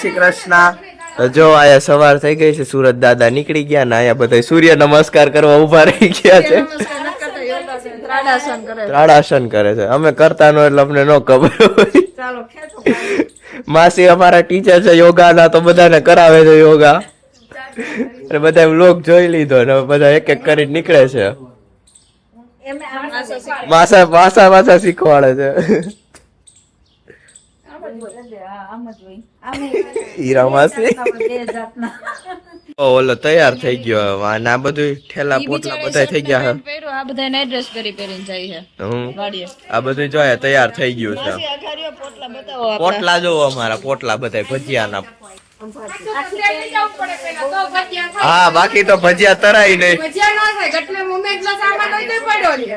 શ્રી કૃષ્ણ। જો આયા સવાર થઈ ગઈ છે, સુરત દાદા નીકળી ગયા ને આયા બધા સૂર્ય નમસ્કાર કરવા ઉભા રહી ગયા છે, ત્રાડાસન કરે છે। અમે કરતા નો એટલે અમને નો ખબર હોય। માસી અમારા ટીચર છે યોગાના, તો બધાને કરાવે છે યોગા, અને બધા વ્લોગ જોઈ લીધો ને બધા એક એક કરી નીકળે છે। માસા શીખવાડે છે। હીરા માસી ઓલો તૈયાર થઈ ગયો, અને આ બધું ઠેલા પોટલા બધા થઈ ગયા છે। આ બધા નાઈટ ડ્રેસ પહેરીને જાય છે વાડીએ। આ બધું જોયા તૈયાર થઈ ગયું છે। પોટલા જોવો અમારા, પોટલા બધા ભજીયાના। હા બાકી તો ભજીયા તરાય નહીં।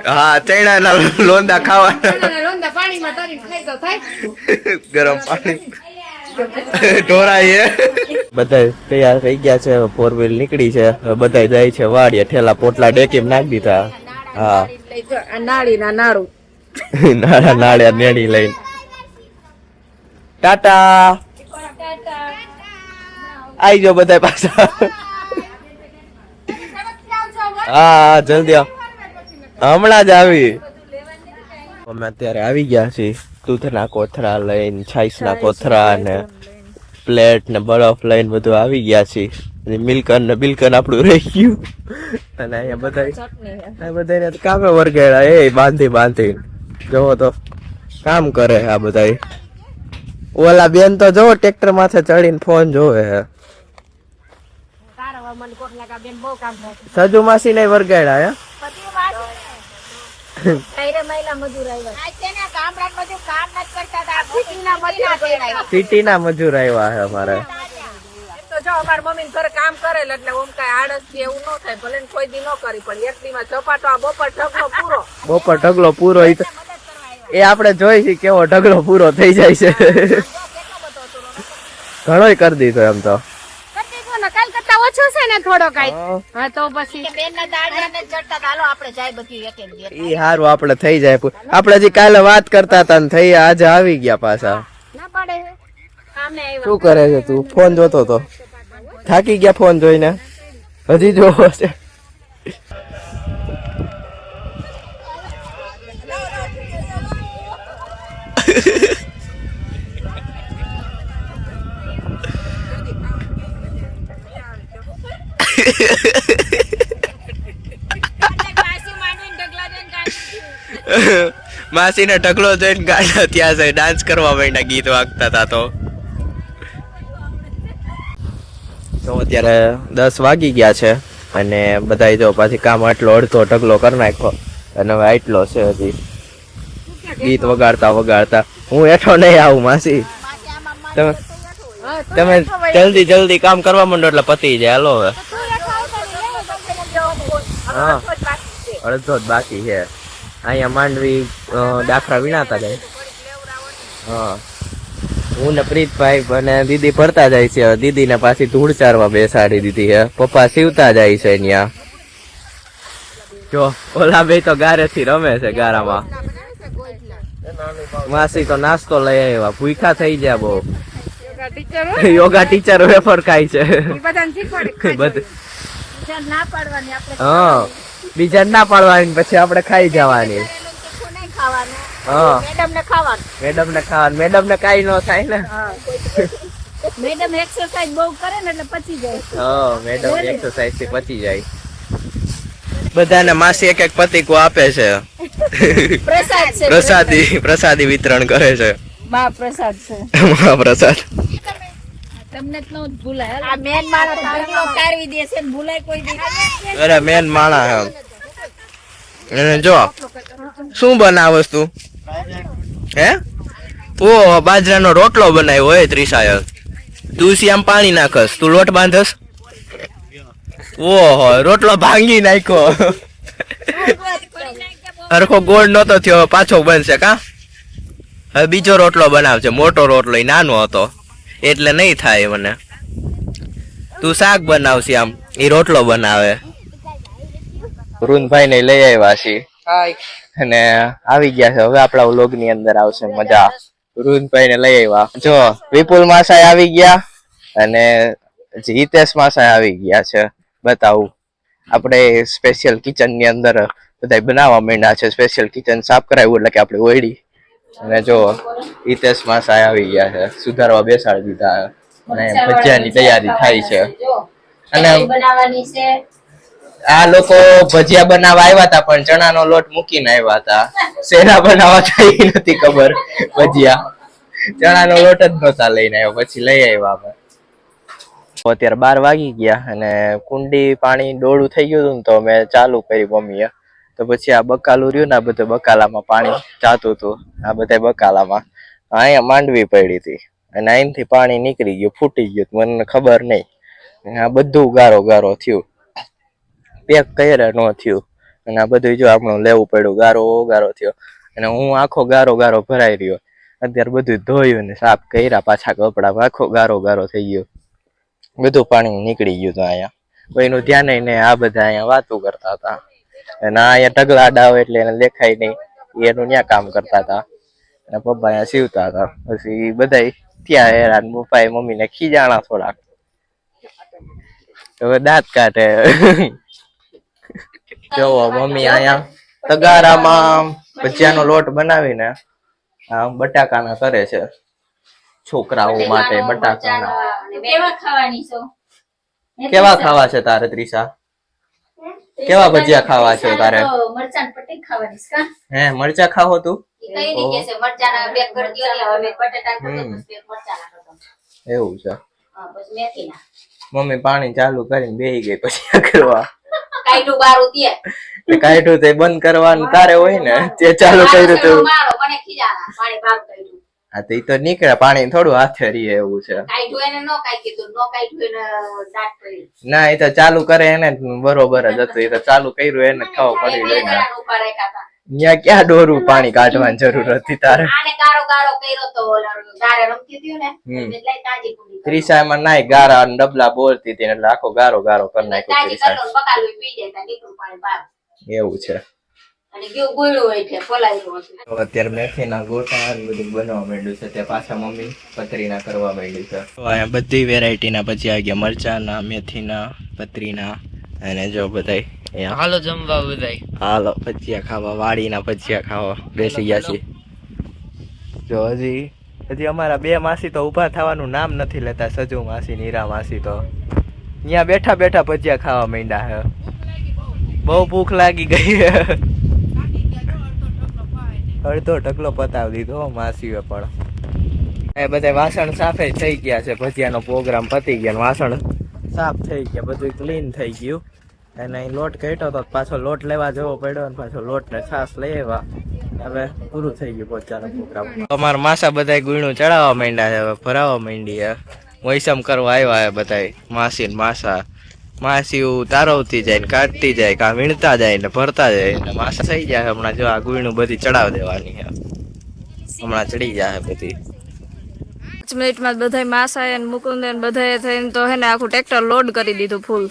હા ચણા લોંદા ખાવાના, ગરમ પાણી ઢોરાય। બધા તૈયાર થઈ ગયા છે, 4 વ્હીલ નીકળી છે, બધા જાય છે વાડીએ। ઠેલા પોટલા ડેકી નાખી દીધા। હા નાળિયા નેડી લઈને ટાટા આઈ જાઓ બધા પાછા। હા જલ્દી આવ, હમણાં જ આવી। અમે અત્યારે આવી ગયા છીએ દૂધના કોથળા લઈને, છાઈસના કોથળા ને પ્લેટ ને બરફ લઈને બધું આવી ગયા છીએ। મિલ્કન ને બિલ્કન આપણું રહી ગયું, અને અહીંયા બધા કામે વર્ગેડા એ બાંધી જોવો તો કામ કરે। આ બધા ઓલા બેન તો જોવો ટ્રેક્ટર માથે ચડીને ફોન જોવે છે। સજુ માસી ને વર્ગેડા હે સિટી ના મજૂર આવ્યા છે અમારે। જો અમાર મમ્મી ઘરે કામ કરે એટલે ઓમ કઈ આળસ કે એવું ન થાય, ભલે કોઈ દી ન કરી પણ એક દી માં ચપાટો આ બપોર ઢગલો પૂરો એ આપણે જોઈ છે કેવો ઢગલો પૂરો થઈ જાય છે। ઘણોય કરી દીધો એમ તો, કાલ કરતા ઓછો છે ને થોડો કઈ। હા તો પછી બેન ના દાડિયાને ચડતા હાલો આપણે જાય બધી એક એક દી ઈ હારું આપણે થઈ જાય। આપણે જે કાલે વાત કરતા હતા ને થઈ આજે આવી ગયા પાછા। ના પડે કામે આવ્યા। શું કરે છે તું? ફોન જોતો તો થાકી ગયા ફોન જોઈને? હજી જોવો છે? માસી ને ઢગલો જોઈને ગાડા ત્યાં છે, ડાન્સ કરવા માંડ્યા, ગીત વાગતા હતા। તો અત્યારે 10 વાગી ગયા છે, અને બધા જો પાછી કામ આટલો અડધો ઢગલો કરી નાખ્યો, અને હવે આટલો છે હજી ગીત વગાડતા। હું હેઠો નહીં આવું માસી, તમે જલ્દી કામ કરવા માંડો એટલે પતી જાય। હાલો હવે હા અડધો જ બાકી છે। અહીંયા માંડવી દાખલા વીણાતા જાય। હા હું ને પ્રીતભાઈ અને દીદી ભરતા જાય છે। દીદી ને પાછી ધૂળ ચારવા બેસાડી દીધી છે, પપ્પા સીવતા જાય છે ત્યાં। જો ઓલા બે તો ગારે થી રમે છે ગારામાં। માસી તો નાસ્તો લઈ આવ્યા, ભૂખા થઈ ગયા બહુ। યોગા ટીચર વેફર ખાય છે। હા બીજા ના પાડવાની, પછી આપણે ખાઈ જવાની। હા મેડમ ને ખાવાનું, મેડમ ને કઈ ન થાય ને। મેડમ એક્સરસાઇઝ બહુ કરે ને એટલે પચી જાય। હા મેડમ એક્સરસાઇઝ થી પચી જાય। બધાને માસી એક એક પતિકો આપે છે। પ્રસાદી વિતરણ કરે છે। મહાપ્રસાદ છે, મહાપ્રસાદ। તમને તો ન ભૂલાય, આ મેન માણસ ઢગલો કારવી દે છે ને ભૂલાય કોઈ દી? અરે મેન માણસ એને જો શું બનાવસ તું? હે ઓ બાજરાનો રોટલો બનાવ્યો હોય ત્રિષાએ। તું આમ પાણી નાખસ, તું લોટ બાંધસ? ઓહો રોટલો ભાંગી નાખ્યો। હરખો ગોળ નતો થયો, પાછો બનશે કા? હવે બીજો રોટલો બનાવશે, મોટો રોટલો, નાનો હતો એટલે નહીં થાય મને। તું શાક બનાવશે, આમ એ રોટલો બનાવે। વરુણભાઈ ને લઈ આવ્યા છીએ અને આવી ગયા છે। હવે આપણા વ્લોગ ની અંદર આવશે મજા। રૂનભાઈ ને લઈ આવ્યા. જો વિપુલ માસાય આવી ગયા અને હિતેશ માસાય આવી ગયા છે. બતાવું આપણે સ્પેશિયલ કિચન ની અંદર બધા બનાવવા માંડ્યા છે. સ્પેશિયલ કિચન સાફ કરાવ્યું એટલે કે આપણે ઓયડી. અને જો હિતેશ માસાય આવી ગયા છે, સુધારવા બેસાડી દીધા અને ભજીયાની તૈયારી થાય છે. અને આ લોકો ભજીયા બનાવવા આવ્યા હતા પણ ચણાનો લોટ મૂકીને આવ્યા હતા. શેના બનાવવા થઈ નથી ખબર. ભજીયા ચણાનો લોટ જ નહોતા લઈને આવ્યો, પછી લઈ આવ્યા અમે. અત્યારે 12 વાગી ગયા અને કુંડી પાણી ડોળું થઈ ગયું હતું ને તો મેં ચાલુ કરી મમ્મીએ. તો પછી આ બકાલું રહ્યું ને આ બધું બકાલામાં પાણી જાતું હતું. આ બધા બકાલામાં અહીંયા માંડવી પડી હતી અને અહીંથી પાણી નીકળી ગયું, ફૂટી ગયું, મને ખબર નહીં. આ બધું ગારો ગારો થયું, પેક કર્યા ન થયું અને આ બધું જો આપણું લેવું પડ્યું, ગારો ગારો થયો અને હું આખો ગારો ગારો ભરાઈ રહ્યો. અત્યારે બધું ધોયું ને સાફ કર્યા પાછા કપડા, આખો ગારો ગારો થઈ ગયો, બધું પાણી નીકળી ગયું હતું. અહીંયા કોઈનું ધ્યાન નહીં, આ બધા અહીંયા વાતો કરતા હતા અને અહીંયા ઢગલા ડાવ એટલે એને દેખાય નહીં, એનું ત્યાં કામ કરતા હતા અને પપ્પા અહીંયા સીવતા હતા. પછી બધા ત્યાં હેરાન, પપ્પાએ મમ્મીને ખીજાણા થોડાક, હવે દાંત કાઢે. જોવો મમ્મી અહીંયા તગારામાં ભજીયાનો લોટ બનાવીને બટાકાના કરે છે છોકરાઓ માટે. બટાકાના કેવા ખાવા છે તારે ત્રિષા? કેવા ભજીયા ખાવા છે તારે? હે મરચા ખાવો તું? એવું છે. મમ્મી પાણી ચાલુ કરીને બેહી ગઈ પછી કરવા. કાઢ્યું તે બંધ કરવાનું તારે હોય ને, તે ચાલુ કર્યું તું. હા તો ઈ તો નીકળે, પાણી થોડું હાથે રીએ એવું છે. ના એ તો ચાલુ કરે એને બરોબર જ હતું, એ તો ચાલુ કર્યું એને ખબર પડી ગઈ. ત્યાં ક્યાં ડોરું પાણી કાઢવાની જરૂર હતી તારે? ત્રિષા એમાં નાય ગારા ડબલા બોલતી હતી એટલે આખો ગારો ગારો કરી નાખ્યો ત્રિષા. એવું છે. અત્યારે મેથીના ગોટા બધું બનવા માંડ્યું છે, તે પાછા મમ્મી પતરીના કરવા માંડી છે. અહીંયા બધી વેરાયટીના ભજીયા ગયા, મરચાના, મેથીના, પતરીના અને જો બધાય હાલો જમવા, બધાય હાલો ભજીયા ખાવા, વાડીના ભજીયા ખાવા બેસી ગયા છે. જો હજી અમારા 2 માસી તો ઊભા થવાનું નામ નથી લેતા, સજુ માસી, નીરા માસી તો અહીંયા બેઠા બેઠા ભજીયા ખાવા માંડ્યા છે. બહુ ભૂખ લાગી ગઈ. અડધો ઢગલો પતાવી દીધો માસીએ પણ. એ બધા વાસણ સાફે થઈ ગયા છે, ભજીયાનો પ્રોગ્રામ પતી ગયો, વાસણ સાફ થઈ ગયા, બધું ક્લીન થઈ ગયું. અને લોટ કાઢ્યો તો પાછો લોટ લેવા જવો પડ્યો અને પાછો લોટ ને છાસ લઈ આવ્યા. હવે પૂરું થઈ ગયું ભજીયાનો પ્રોગ્રામ. અમારા માસા બધા ગુણું ચડાવવા માંડ્યા છે, હવે ભરાવા માંડી. મોસમ કરવા આવ્યા છે બધા માસી ને માસા. માસી તારવતી જાય ને કાઢતી જાય, કા વીણતા જાય ને ભરતા જાય ને માસા થઈ જાય. હમણાં જો આ ગુણું બધી ચડાવી દેવાની છે, હમણાં ચડી જાય બધી. 5 મિનિટમાં બધા માસા ને મુકુંદ ને બધા થઈને તો હે ને આખું ટ્રેક્ટર લોડ કરી દીધું ફૂલ.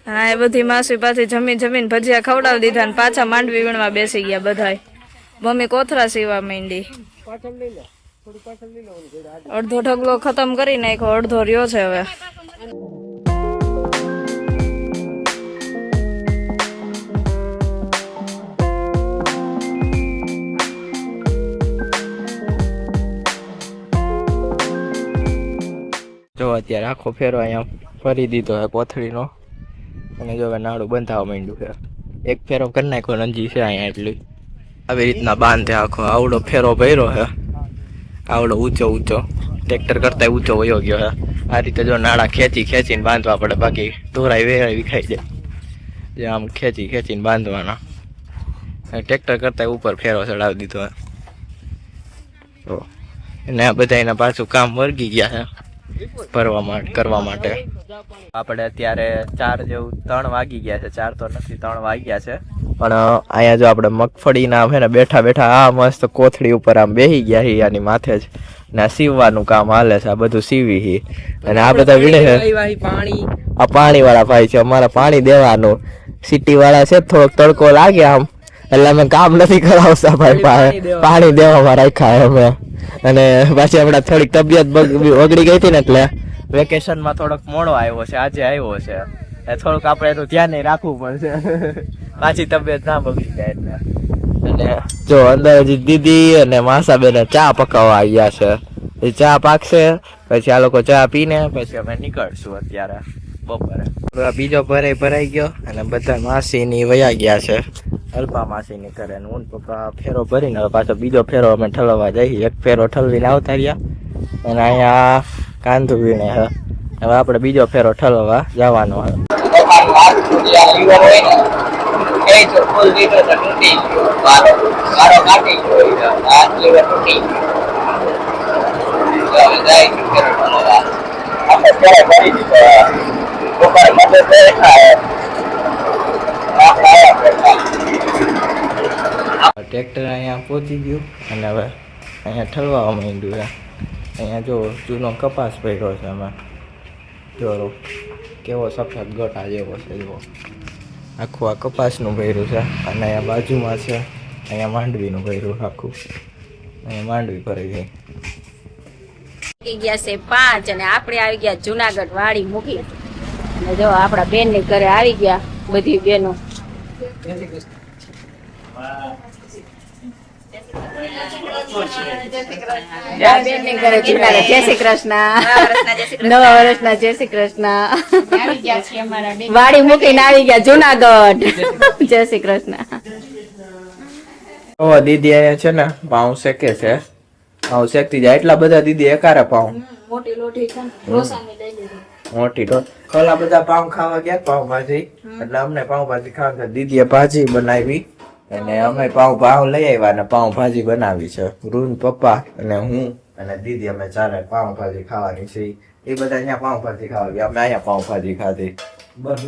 હા એ બધી માસી પાછી જમીન ભજીયા ખવડાવી દીધા ને પાછા માંડવી વીણવા બેસી ગયા બધાય. મમ્મી કોથરા સીવા માંડી, અડધો ઢગલો ખતમ કરી નાખ્યો, અડધો રહ્યો છે હવે. જો અત્યારે આખો ફેરો અહીંયા ફરી દીધો છે કોથળીનો અને જો હવે નાડું બંધાવા માંડ્યું છે. એક ફેરો કરી નાખ્યો નંજી છે અહીંયા એટલી. આવી રીતના બાંધે આખો આવડો ફેરો ભર્યો છે, આવડો ઊંચો ટ્રેક્ટર કરતા ઊંચો વયો ગયો છે. આ રીતે જો નાળા ખેંચીને બાંધવા પડે, બાકી ઢોરાઈ વેરાઈ વિખાઈ જાય. જે આમ ખેંચીને બાંધવાના. ટ્રેક્ટર કરતા ઉપર ફેરો ચડાવી દીધો છે. અને આ બધા એના પાછું કામ વર્ગી ગયા છે કરવા માટે. આપણે અત્યારે 4 જેવું 3 વાગી ગયા છે, 4 તો નથી 3 વાગ્યા છે. પણ અહીંયા જો આપણે મગફળીના છે ને બેઠા બેઠા આ મસ્ત કોથળી ઉપર આમ બેસી ગયા છે આની માથે જ, ને આ સીવવાનું કામ હાલે છે. આ બધું સીવી છે અને આ બધા વીણે છે. આ પાણી વાળા ભાઈ છે, અમારા પાણી દેવાનું. સિટી વાળા છે થોડોક તડકો લાગે આમ એટલે અમે કામ નથી કરાવતા ભાઈ પાસે, પાણી દેવામાં રાખ્યા અમે. અને પાછી હમણાં થોડીક તબિયત બગડી ગઈ હતી ને એટલે વેકેશનમાં થોડોક મોડો આવ્યો છે, આજે આવ્યો છે. થોડુંક આપણે એનું ધ્યાન રાખવું પડશે પાછી તબિયત ના બગડી જાય એટલે. અને જો અંદર હજી દીદી અને માસાબેન ચા પકાવવા આવ્યા છે. એ ચા પાકશે પછી આ લોકો ચા પીને પછી અમે નીકળશું અત્યારે બપોરે. બીજો ભરાઈ ગયો અને બધા માસી ની વયા ગયા છે. અલ્પા માસી ની કરે ને હું પપ્પા ફેરો ભરીને હવે પાછો બીજો ફેરો અમે ઠલવવા જઈએ. એક ફેરો ઠલવીને આવતા રહ્યા અને અહીંયા કાંધુ વીણે હવે આપણે બીજો ફેરો ઠલવવા જવાનો હવે. ટ્રેક્ટર અહીંયા પહોંચી ગયું અને હવે અહીંયા ઠલવા માંડ્યું. અહીંયા જો જૂનો કપાસ પડ્યો છે એમાં જો કેવો સફેદ ગોટા જેવો છે. જુઓ આખું આ કપાસનું ભર્યું છે અને અહીંયા બાજુમાં છે અહીંયા માંડવીનું ભર્યું આખું. અહીંયા માંડવી ભરાઈ ગઈ. ગયા છે 5 અને આપણે આવી ગયા જુનાગઢ વાડી મૂકી. અને જો આપણા બેન ની ઘરે આવી ગયા બધી બેનો. બેન ની ઘરે જુનાગઢ. જય શ્રી કૃષ્ણ. નવા વર્ષના જય શ્રી કૃષ્ણ. વાડી મૂકીને આવી ગયા જુનાગઢ. જય શ્રી કૃષ્ણ. દીદી અહીંયા છે ને પાઉં શેકે છે. પાઉં શેકતી જાય એટલા બધા દીદી એકારે પાઉં મોટી ઓલા બધા પાઉં ખાવા ગયા પાઉંભાજી. એટલે અમને પાઉંભાજી ખાવા દીદીએ ભાજી બનાવી અને અમે પાઉં લઈ આવ્યા અને પાઉંભાજી બનાવી છે. રૂન પપ્પા અને હું અને દીદી અમે ચારે પાઉંભાજી ખાવાની છે. એ બધા અહીંયા પાઉંભાજી ખાવા ગયા, અમે અહીંયા પાઉંભાજી ખાધી બસ.